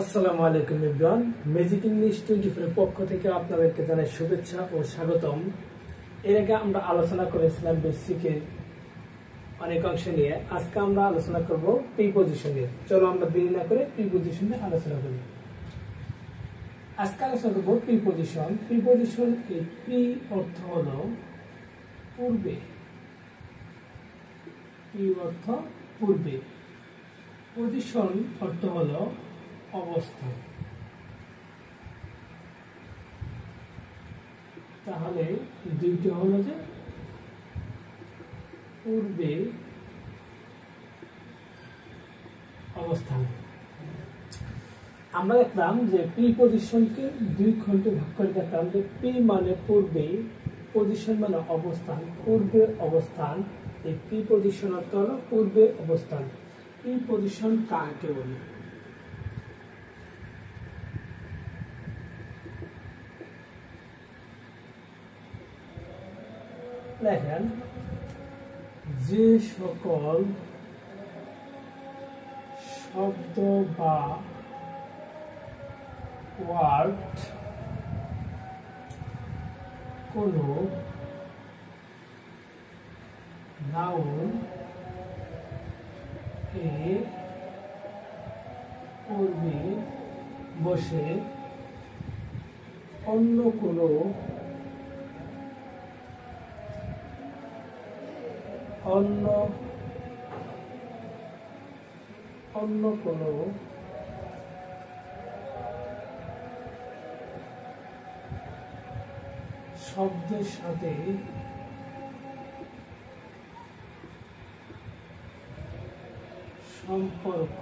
আসসালামু আলাইকুম everyone, magic English 24 এর পক্ষ থেকে আপনাদেরকে জানাই শুভেচ্ছা ও স্বাগতম। এর আগে আমরা আলোচনা করেছিলাম বেসিকের অনেক অংশ নিয়ে। আজকে আমরা আলোচনা করব প্রিপজিশন নিয়ে। চলো আমরা দেরি না করে প্রিপজিশন নিয়ে আলোচনা করি। আজকে আলোচনা করব প্রিপজিশন। প্রিপজিশন এর প্রি অর্থ হলো পূর্বে, প্রি অর্থ পূর্বে, পজিশন অর্থ হলো অবস্থান। তাহলে দুইটি হলো যে পূর্বে অবস্থান। আমরা দেখলাম যে প্রিপজিশনকে দুই খণ্ডে ভাগ করে দেখলাম যে প্রি মানে পূর্বে, পজিশন মানে অবস্থান, পূর্বে অবস্থান। এই প্রিপজিশন অর্থ হলো পূর্বে অবস্থান। প্রিপজিশন কাকে বলে? দেখেন, যে সকল শব্দ বা ওয়ার্ড কোনো নাউন এর পূর্বে বসে অন্য কোনো শব্দের সাথে সম্পর্ক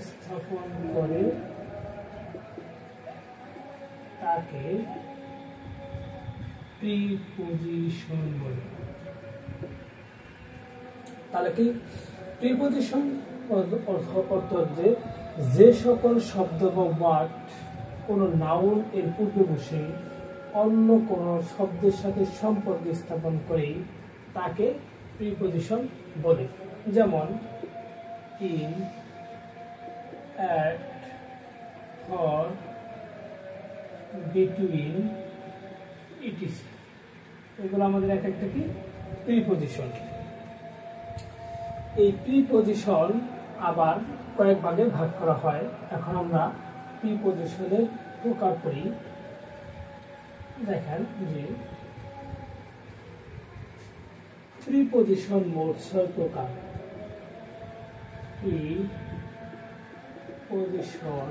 স্থাপন করে তাকে প্রিপজিশন বলে। তাহলে কি প্রিপজিশন অর্থ যে সকল শব্দ বা ওয়ার্ড কোন নাউন এর পূর্বে বসে অন্য কোন শব্দের সাথে সম্পর্ক স্থাপন করে তাকে প্রিপজিশন বলে। যেমন in, at, for, between, etc. এগুলো আমাদের এক একটা কি প্রিপজিশন। এই প্রিপজিশন আবার কয়েক ভাগে ভাগ করা হয়। এখন আমরা প্রিপজিশনের প্রকার করি। দেখেন যে প্রিপজিশন মোট 6 প্রকার। প্রিপজিশন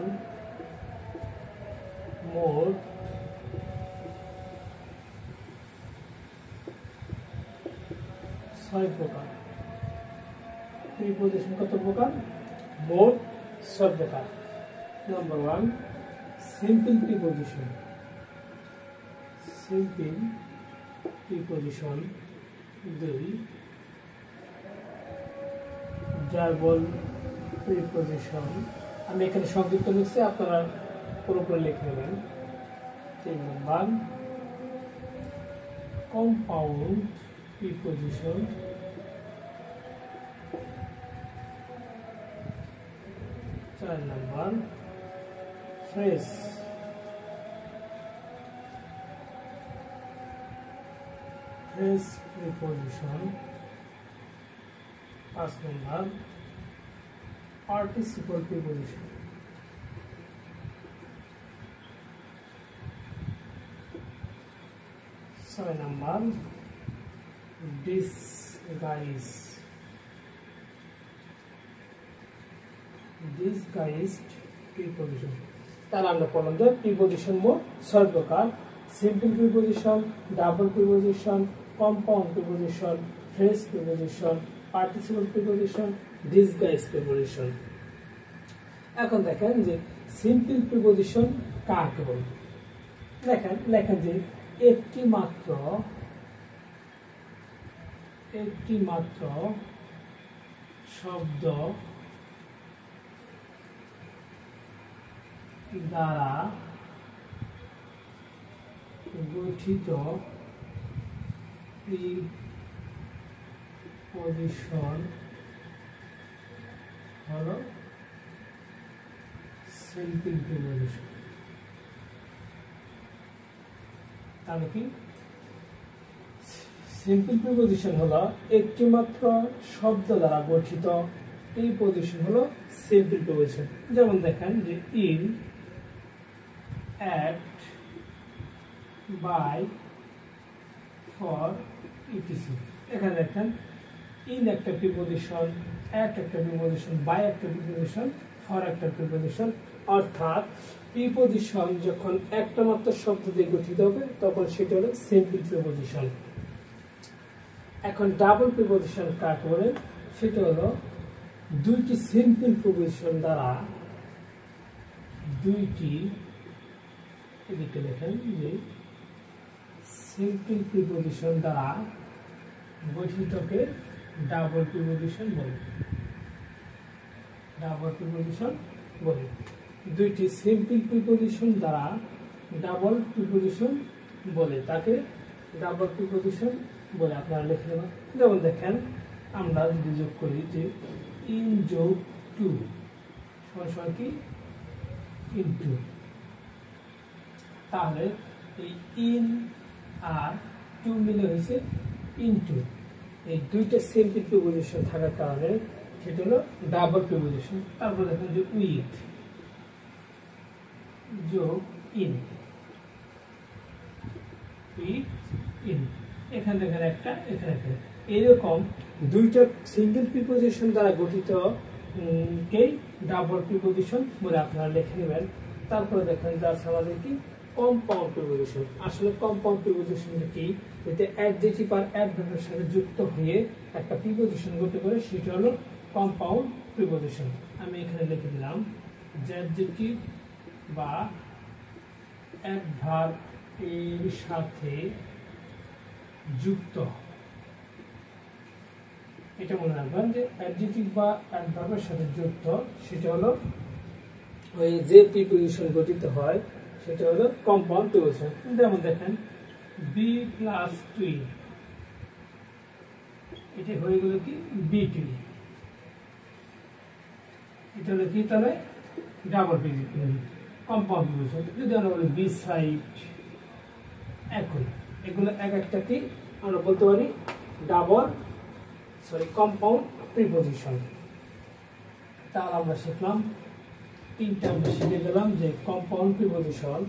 মোট 6 প্রকার। প্রিপজিশন কত প্রকার? মোট 6 প্রকার। Number 1, simple preposition. Simple preposition. 2, double preposition. আমি এখানে সংক্ষিপ্ত লিখছি, আপনারা পুরোপুরি লিখে নেবেন। 3 number, compound preposition. 4 number, phrase preposition. 5 number, participle preposition. 6 number, disguise preposition. তাহলে আমরা বললাম যে প্রিপজিশন মোট 6 প্রকার। Simple preposition, double preposition, compound preposition, phrase preposition, participle preposition, disguise preposition. এখন দেখেন যে সিম্পল প্রিপজিশন কাকে বলে। লেখেন যে একটি মাত্র শব্দ দ্বারা গঠিত প্রিপজিশন হলো সিম্পল প্রিপোজিশন তাহলে কি সিম্পল প্রিপোজিশন হলো একটি মাত্র শব্দ দ্বারা গঠিত প্রিপোজিশন হলো সিম্পল প্রিপোজিশন। যেমন দেখেন যে in, at, by, for, ETC. এখানে দেখেন ইন একটা প্রিপোজিশন, অ্যাট একটা প্রিপোজিশন, বাই একটা প্রিপোজিশন, ফর একটা প্রিপোজিশন। অর্থাৎ প্রিপোজিশন যখন একটা মাত্র শব্দ দিয়ে গঠিত হবে তখন সেটা হলো সিম্পল প্রিপোজিশন। এখন ডাবল প্রিপোজিশন কাকে বলে? সেটা হলো দুইটি সিম্পল প্রিপোজিশন দ্বারা এদিকে দেখেন যে সিম্পল প্রিপোজিশন দ্বারা গঠিতকে ডাবল প্রিপোজিশন বলে। ডাবল প্রিপোজিশন বলে দুইটি সিম্পল প্রিপোজিশন দ্বারা ডাবল প্রিপোজিশন বলে, তাকে ডাবল প্রিপোজিশন বলে। আপনারা লিখে নেবেন। যেমন দেখেন আমরা যদি যোগ করি যে ইন যোগ টু সমান কি ইনটু, তাহলে এই ইন আর টু মিলে হয়েছে ইনটু। এই দুইটা সিম্পল প্রিপোজিশন থাকার কারণে সেটা হলো ডাবল প্রিপোজিশন। তারপর দেখেন যে উইথ যোগ ইন, উইথ ইন, এখানে দেখেন একটা, এখানে একটা। এইরকম দুইটা সিঙ্গেল প্রিপোজিশন দ্বারা গঠিত কে ডাবল প্রিপোজিশন বলে আপনারা লিখে নেবেন। তারপরে দেখেন যা আমাদের কি কম্পাউন্ড প্রিপোজিশন। আসলে কম্পাউন্ড প্রিপোজিশনটা কি? এতে অ্যাডজেক্টিভ আর অ্যাডভার্বের সাথে যুক্ত হয়ে একটা প্রিপোজিশন গঠন করে, সেটা হলো কম্পাউন্ড প্রিপোজিশন। আমি এখানে লিখে দিলাম যে অ্যাডজেক্টিভ বা অ্যাডভার্ব এর সাথে যুক্ত। এটা মনে রাখবেন যে অ্যাডজেক্টিভ বা অ্যাডভার্বের সাথে যুক্ত সেটা হলো ওই যে প্রিপোজিশন গঠিত হয় সেটা হলো কম্পাউন্ড প্রিপোজিশন। যেমন দেখেন বি প্লাস টু, এটা হয়ে গেল কি বি টু। এটা হলো কি তাহলে ডাবল প্রিপোজিশন, কম্পাউন্ড প্রিপোজিশন। যদি আমরা বলি বি সাইড, একই, এগুলো এক একটা কি আমরা বলতে পারি কম্পাউন্ড প্রিপোজিশন। তাহলে আমরা শিখলাম তিনটা, আমরা শিখে গেলাম যে কম্পাউন্ড প্রিপোজিশন।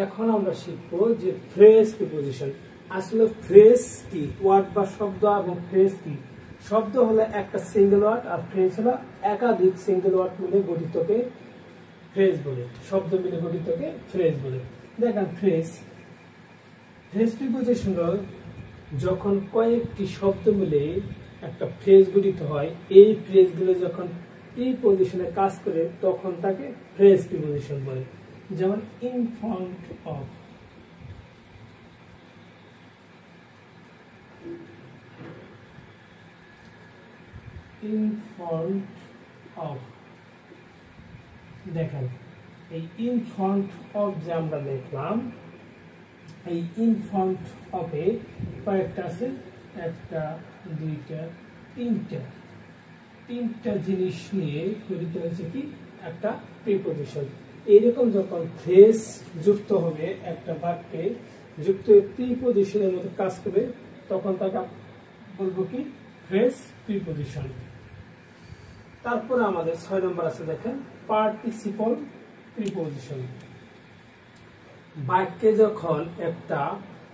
এখন আমরা শিখবো যে ফ্রেজ প্রিপোজিশন। আসলে ফ্রেজ কি? ওয়ার্ড বা শব্দ, এবং ফ্রেজ কি? শব্দ হলো একটা সিঙ্গেল ওয়ার্ড, আর ফ্রেজ হলো একাধিক সিঙ্গেল ওয়ার্ড মিলে গঠিতকে ফ্রেজ বলে। শব্দ মিলে গঠিতকে ফ্রেজ বলে। দেখেন ফ্রেজ প্রিপোজিশন যখন কয়েকটি শব্দ মিলে একটা ফ্রেজ গঠিত হয়, এই ফ্রেজগুলো যখন এই পজিশনে কাজ করে তখন তাকে ফ্রেজ প্রিপোজিশন বলে। যেমন in front of, in front of. দেখেন এই ইন ফ্রন্ট অফ যে আমরা দেখলাম, এই ইন ফ্রন্ট অফে কয়েকটা আছে, একটা, দুইটা, তিনটা জিনিস নিয়ে গঠিত হয়েছে কি একটা প্রিপোজিশন। এইরকম যখন ফ্রেজ যুক্ত হবে একটা বাক্যে, যুক্ত প্রিপোজিশনের মধ্যে কাজ করবে, তখন তাকে বলবো কি ফ্রেজ প্রিপোজিশন। তারপরে আমাদের 6 নম্বর আছে দেখেন পার্টিসিপল প্রিপোজিশন। বাক্যে যখন একটা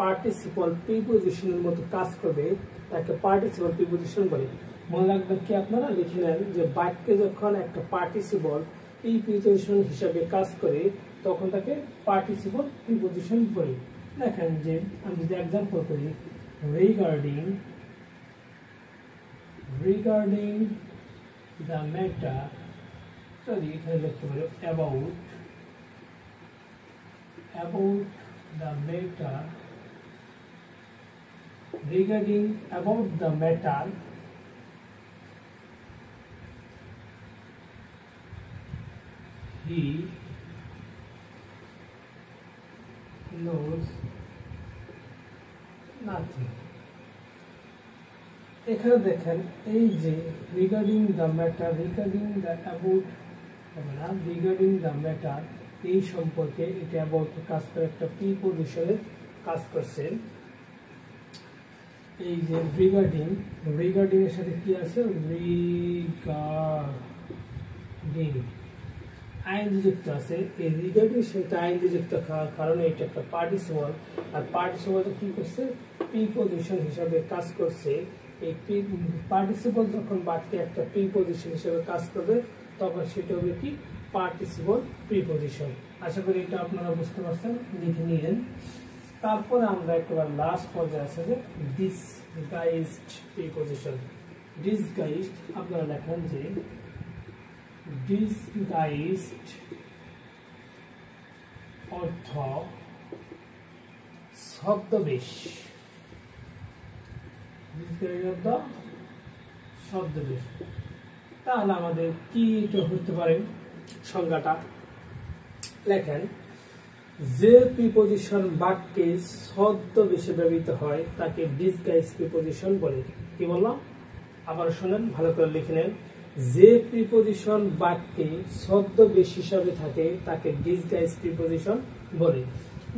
পার্টিসিপল প্রিপোজিশনের মতো কাজ করবে তাকে পার্টিসিপল প্রিপোজিশন বলে। মনে রাখবেন কি আপনারা লিখে নেন যে বাক্যে যখন একটা পার্টিসিপল প্রিপোজিশন হিসাবে কাজ করে তখন তাকে পার্টিসিপল প্রিপোজিশন বলে। দেখেন যে আমি যদি एग्जांपल করি, রিগার্ডিং দ্য ম্যাটার, যদি এখানে লিখতে পারি about the matter, regarding about the matter, he knows nothing. এখানে দেখেন এই যে regarding the matter, regarding the about হবে না। রিগার্ডিং দ্য ম্যাটার এই সম্পর্কে, এটা অ্যাবাউট কাজ করে, একটা প্রিপজিশনে কাজ করছে। এই যে রিগার্ডিং, রিগার্ডিং এর সাথে কি আছে, রিগার্ডিং আইএনজি যুক্ত আছে। এই রিগার্ডিং সাথে আইএনজি যুক্ত হওয়ার কারণে এটা একটা পার্টিসিপল, আর পার্টিসিপল কি করছে, প্রিপজিশন হিসাবে কাজ করছে। এই পার্টিসিপল যখন বাক্যে একটা প্রিপজিশন হিসাবে কাজ করবে তখন সেটা হবে কি, পার্টিসিপল প্রিপজিশন। আশা করি এটা আপনারা বুঝতে পারছেন, লিখে নিলেন। তারপরে আমরা একেবারে লাস্ট পর্যায়ে আছে যে ডিসগাইজড প্রিপজিশন। ডিসগাইজড আপনারা লেখেন যে ডিসগাইজড অর্থ ছদ্মবেশ। ডিসগাইজড অর্থ ছদ্মবেশ। তাহলে আমাদের কি এটা হতে পারে, সংজ্ঞাটা লেখেন, যে প্রিপজিশন বাক্যে ছদ্মবেশে ব্যবহৃত হয় তাকে ডিসগাইজ প্রিপজিশন বলে। কি বললাম, আবার শুনেন, ভালো করে লিখে নেন। যে প্রিপজিশন বাক্যে ছদ্মবেশ হিসাবে থাকে তাকে ডিসগাইজ প্রিপজিশন বলে।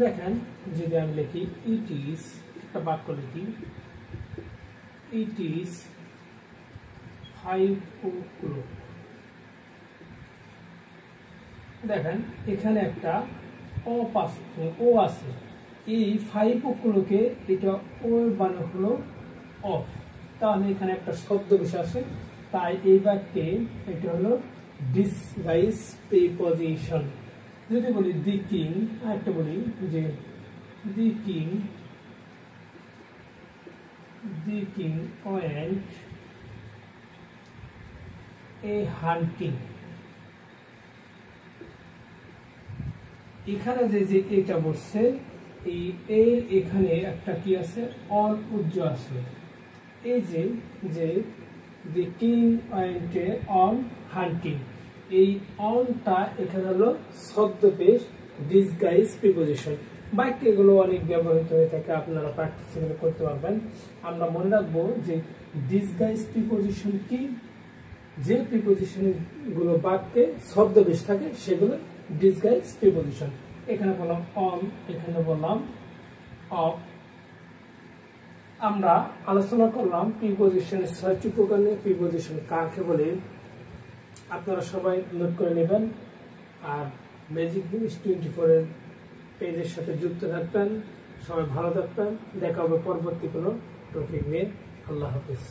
দেখেন, যদি আমি লিখি ইট ইজ, একটা বাক্য লিখি, ইট ইজ 5 o'clock। দেখেন এখানে একটা ও আছে, এই 5 o'clock এটা ও বানানো হলো অফ, তাহলে এখানে একটা ছদ্মবেশ আছে, তাই এই বাক্যে এটা হলো ডিসগাইজ প্রিপজিশন। যদি বলি দি কিং, আরেকটা বলি যে দি কিং ওয়েন্ট এ হান্টিং। এখানে যে এটা বসছে, এই এখানে একটা কি আছে, অন উজ্জ আছে। এই যে দি কিং ওয়েন্ট অন হান্টিং, এই অনটা এখানে হলো ছদ্মবেশ, ডিসগাইজ প্রিপজিশন। বাক্যে এগুলো অনেক ব্যবহৃত হয়ে থাকে, আপনারা প্র্যাকটিস করতে পারবেন। আমরা মনে রাখবো যে ডিসগাইজ প্রিপজিশন কি, যে প্রিপজিশন গুলো বাক্যে ছদ্মবেশ থাকে সেগুলো ডিসগাইজ প্রিপজিশন। এখানে বললাম অন, এখানে বললাম অফ। আমরা আলোচনা করলাম প্রিপজিশনের ৬টি প্রকার নিয়ে, প্রিপজিশন কাকে বলে আপনারা সবাই নোট করে নেবেন। আর ম্যাজিক ইংলিশ 24 এর পেজের সাথে যুক্ত থাকবেন। সবাই ভালো থাকবেন, দেখা হবে পরবর্তী কোনো টপিক নিয়ে। আল্লাহ হাফিজ।